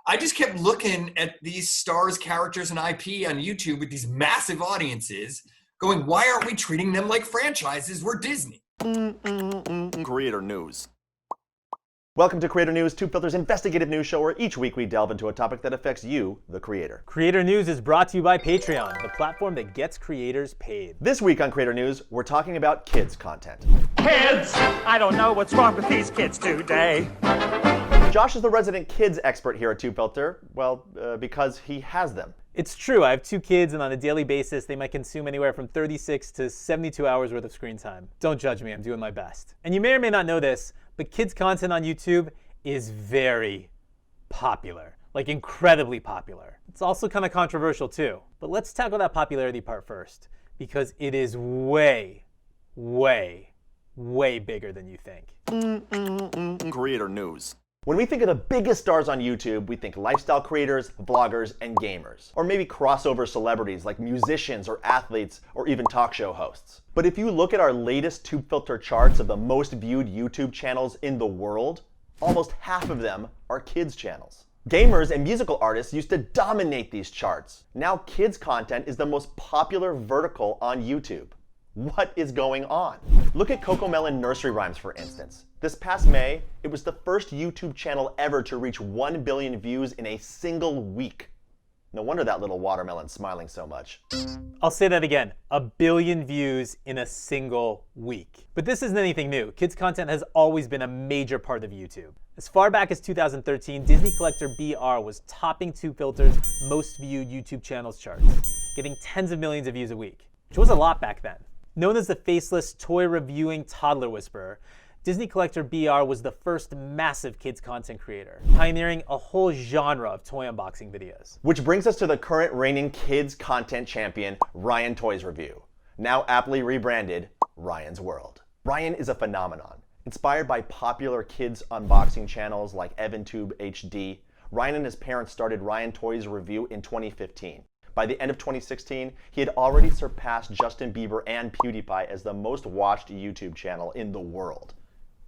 I just kept looking at these stars, characters, and IP on YouTube with these massive audiences going, why aren't we treating them like franchises? We're Disney. Creator News. Welcome to Creator News, Tubefilter's investigative news show where each week we delve into a topic that affects you, the creator. Creator News is brought to you by Patreon, the platform that gets creators paid. This week on Creator News, we're talking about kids content. Kids! I don't know what's wrong with these kids today. Josh is the resident kids expert here at Tubefilter, well, because he has them. It's true, I have 2 kids, and on a daily basis, they might consume anywhere from 36 to 72 hours worth of screen time. Don't judge me, I'm doing my best. And you may or may not know this, but kids content on YouTube is very popular, like incredibly popular. It's also kind of controversial too. But let's tackle that popularity part first, because it is way, way, way bigger than you think. Creator News. When we think of the biggest stars on YouTube, we think lifestyle creators, vloggers, and gamers. Or maybe crossover celebrities like musicians or athletes or even talk show hosts. But if you look at our latest Tubefilter charts of the most viewed YouTube channels in the world, almost half of them are kids channels. Gamers and musical artists used to dominate these charts. Now kids content is the most popular vertical on YouTube. What is going on? Look at Cocomelon Nursery Rhymes, for instance. This past May, it was the first YouTube channel ever to reach 1 billion views in a single week. No wonder that little watermelon's smiling so much. I'll say that again, 1 billion views in a single week. But this isn't anything new. Kids content has always been a major part of YouTube. As far back as 2013, Disney Collector BR was topping Tubefilter's most viewed YouTube channels charts, getting tens of millions of views a week, which was a lot back then. Known as the faceless toy-reviewing toddler whisperer, Disney Collector BR was the first massive kids content creator, pioneering a whole genre of toy unboxing videos. Which brings us to the current reigning kids content champion, Ryan Toys Review, now aptly rebranded Ryan's World. Ryan is a phenomenon. Inspired by popular kids unboxing channels like EvanTube HD, Ryan and his parents started Ryan Toys Review in 2015. By the end of 2016, he had already surpassed Justin Bieber and PewDiePie as the most watched YouTube channel in the world.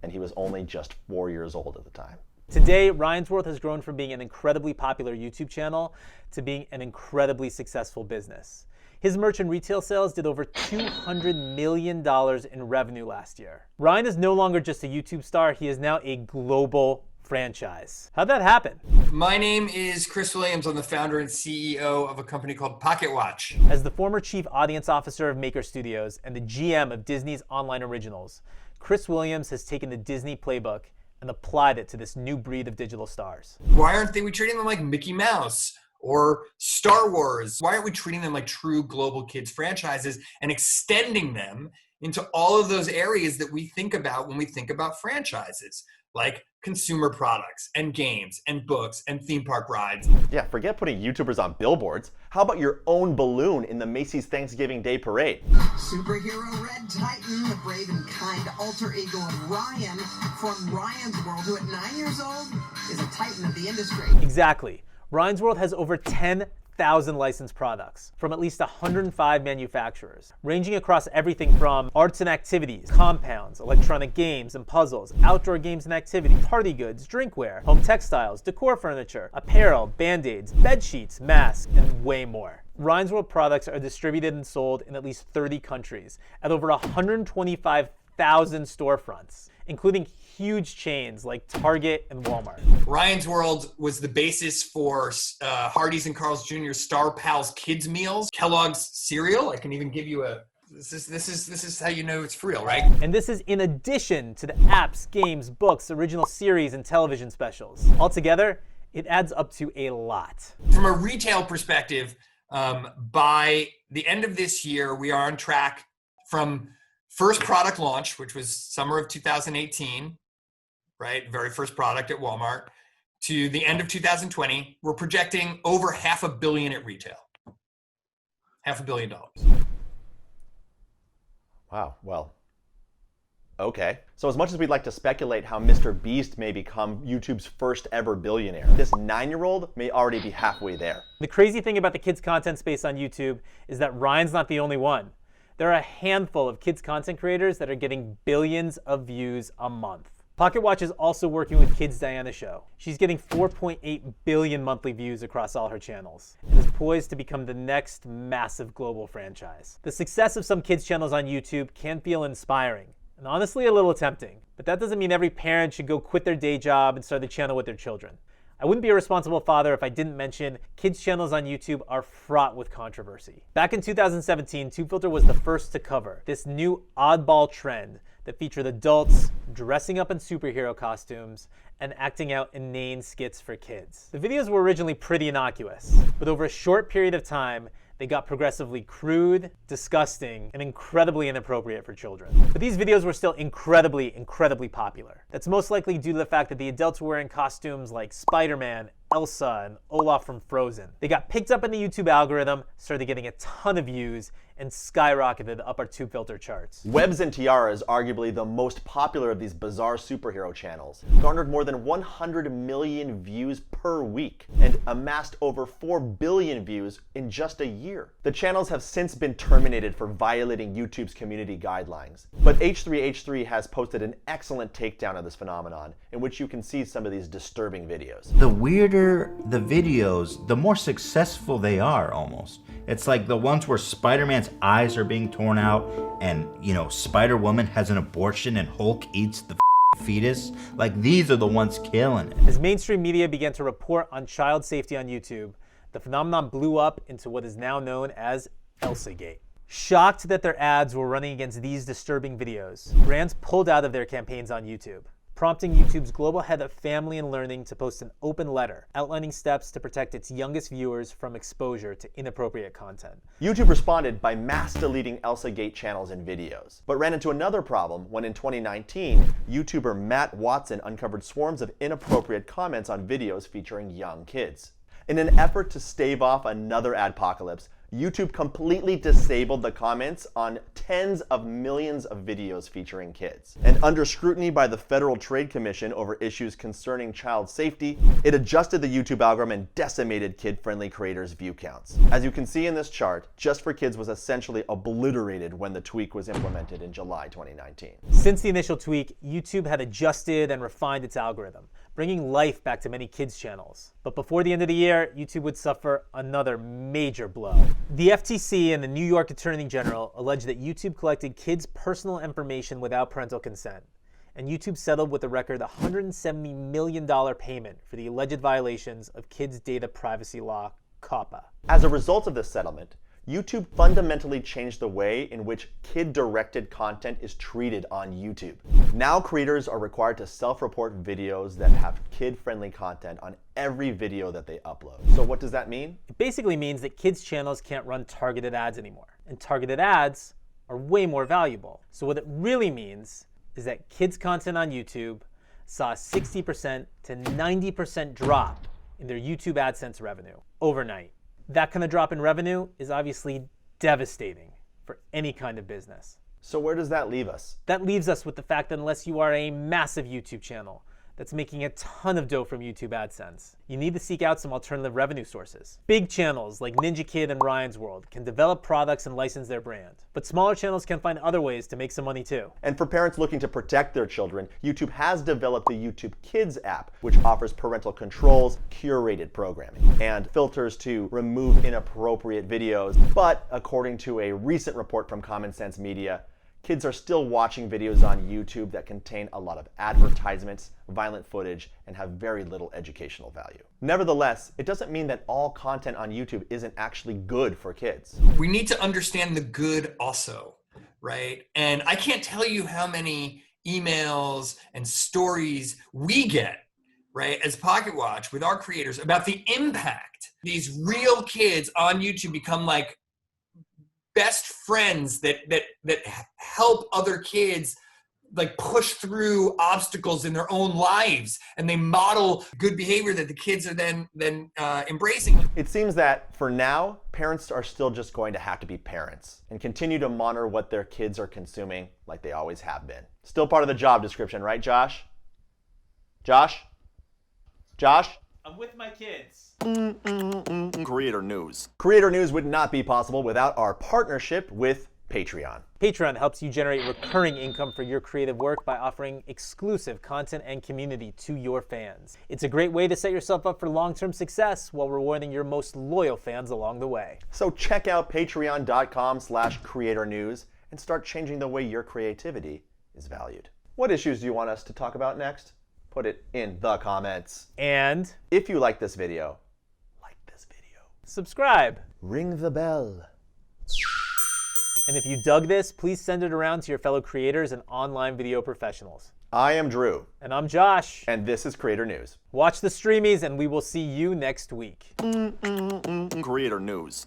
And he was only just 4 years old at the time. Today, Ryan's World has grown from being an incredibly popular YouTube channel to being an incredibly successful business. His merch and retail sales did over $200 million in revenue last year. Ryan is no longer just a YouTube star, he is now a global franchise. How'd that happen? My name is Chris Williams. I'm the founder and CEO of a company called Pocket Watch. As the former chief audience officer of Maker Studios and the GM of Disney's online originals, Chris Williams has taken the Disney playbook and applied it to this new breed of digital stars. Why aren't we treating them like Mickey Mouse or Star Wars? Why aren't we treating them like true global kids franchises and extending them into all of those areas that we think about when we think about franchises, like consumer products and games and books and theme park rides? Yeah, forget putting YouTubers on billboards. How about your own balloon in the Macy's Thanksgiving Day Parade? Superhero Red Titan, the brave and kind alter ego of Ryan from Ryan's World, who at 9 years old is a titan of the industry. Exactly. Ryan's World has over 10,000 licensed products from at least 105 manufacturers, ranging across everything from arts and activities, compounds, electronic games and puzzles, outdoor games and activities, party goods, drinkware, home textiles, decor furniture, apparel, band-aids, bed sheets, masks, and way more. Ryan's World products are distributed and sold in at least 30 countries at over 125,000 storefronts, including huge chains like Target and Walmart. Ryan's World was the basis for Hardee's and Carl's Jr. Star Pals Kids Meals, Kellogg's cereal. I can even give you a, this is how you know it's for real, right? And this is in addition to the apps, games, books, original series, and television specials. Altogether, it adds up to a lot. From a retail perspective, by the end of this year, we are on track from first product launch, which was summer of 2018, right? Very first product at Walmart, to the end of 2020, we're projecting over $500 million at retail. $500 million. Wow, well, okay. So as much as we'd like to speculate how Mr. Beast may become YouTube's first ever billionaire, this 9-year-old may already be halfway there. The crazy thing about the kids content space on YouTube is that Ryan's not the only one. There are a handful of kids content creators that are getting billions of views a month. Pocket Watch is also working with Kids Diana Show. She's getting 4.8 billion monthly views across all her channels and is poised to become the next massive global franchise. The success of some kids channels on YouTube can feel inspiring and honestly a little tempting, but that doesn't mean every parent should go quit their day job and start a channel with their children. I wouldn't be a responsible father if I didn't mention kids channels on YouTube are fraught with controversy. Back in 2017, Tubefilter was the first to cover this new oddball trend that featured adults dressing up in superhero costumes and acting out inane skits for kids. The videos were originally pretty innocuous, but over a short period of time, they got progressively crude, disgusting, and incredibly inappropriate for children. But these videos were still incredibly popular. That's most likely due to the fact that the adults were wearing costumes like Spider-Man, Elsa, and Olaf from Frozen. They got picked up in the YouTube algorithm, started getting a ton of views, and skyrocketed up our Tubefilter charts. Webs and Tiaras, arguably the most popular of these bizarre superhero channels, garnered more than 100 million views per week and amassed over 4 billion views in just a year. The channels have since been terminated for violating YouTube's community guidelines. But H3H3 has posted an excellent takedown of this phenomenon, in which you can see some of these disturbing videos. The weirder the videos, the more successful they are almost. It's like the ones where Spider-Man's eyes are being torn out and, you know, Spider-Woman has an abortion and Hulk eats the fetus. Like, these are the ones killing it. As mainstream media began to report on child safety on YouTube, the phenomenon blew up into what is now known as Elsagate. Shocked that their ads were running against these disturbing videos, brands pulled out of their campaigns on YouTube, prompting YouTube's global head of family and learning to post an open letter outlining steps to protect its youngest viewers from exposure to inappropriate content. YouTube responded by mass deleting Elsagate channels and videos, but ran into another problem when in 2019, YouTuber Matt Watson uncovered swarms of inappropriate comments on videos featuring young kids. In an effort to stave off another adpocalypse, YouTube completely disabled the comments on tens of millions of videos featuring kids. And under scrutiny by the Federal Trade Commission over issues concerning child safety, it adjusted the YouTube algorithm and decimated kid-friendly creators' view counts. As you can see in this chart, Just for Kids was essentially obliterated when the tweak was implemented in July 2019. Since the initial tweak, YouTube had adjusted and refined its algorithm, bringing life back to many kids' channels. But before the end of the year, YouTube would suffer another major blow. The FTC and the New York Attorney General alleged that YouTube collected kids' personal information without parental consent, and YouTube settled with a record $170 million payment for the alleged violations of kids' data privacy law, COPPA. As a result of this settlement, YouTube fundamentally changed the way in which kid-directed content is treated on YouTube. Now creators are required to self-report videos that have kid-friendly content on every video that they upload. So what does that mean? It basically means that kids' channels can't run targeted ads anymore, and targeted ads are way more valuable. So what it really means is that kids' content on YouTube saw a 60% to 90% drop in their YouTube AdSense revenue overnight. That kind of drop in revenue is obviously devastating for any kind of business. So where does that leave us? That leaves us with the fact that unless you are a massive YouTube channel that's making a ton of dough from YouTube AdSense, you need to seek out some alternative revenue sources. Big channels like Ninja Kid and Ryan's World can develop products and license their brand, but smaller channels can find other ways to make some money too. And for parents looking to protect their children, YouTube has developed the YouTube Kids app, which offers parental controls, curated programming, and filters to remove inappropriate videos. But according to a recent report from Common Sense Media, kids are still watching videos on YouTube that contain a lot of advertisements, violent footage, and have very little educational value. Nevertheless, it doesn't mean that all content on YouTube isn't actually good for kids. We need to understand the good also, right? And I can't tell you how many emails and stories we get, right, as Pocket Watch with our creators about the impact these real kids on YouTube become like best friends that help other kids like push through obstacles in their own lives, and they model good behavior that the kids are then embracing. It seems that for now, parents are still just going to have to be parents and continue to monitor what their kids are consuming like they always have been. Still part of the job description, right, Josh? Josh? I'm with my kids. Creator News. Creator News would not be possible without our partnership with Patreon. Patreon helps you generate recurring income for your creative work by offering exclusive content and community to your fans. It's a great way to set yourself up for long-term success while rewarding your most loyal fans along the way. So check out patreon.com/creatornews and start changing the way your creativity is valued. What issues do you want us to talk about next? Put it in the comments. And If you like this video, subscribe. ring the bell. And if you dug this, please send it around to your fellow creators and online video professionals. I am Drew, And I'm Josh. and this is Creator News. Watch the Streamies, and we will see you next week. Creator News.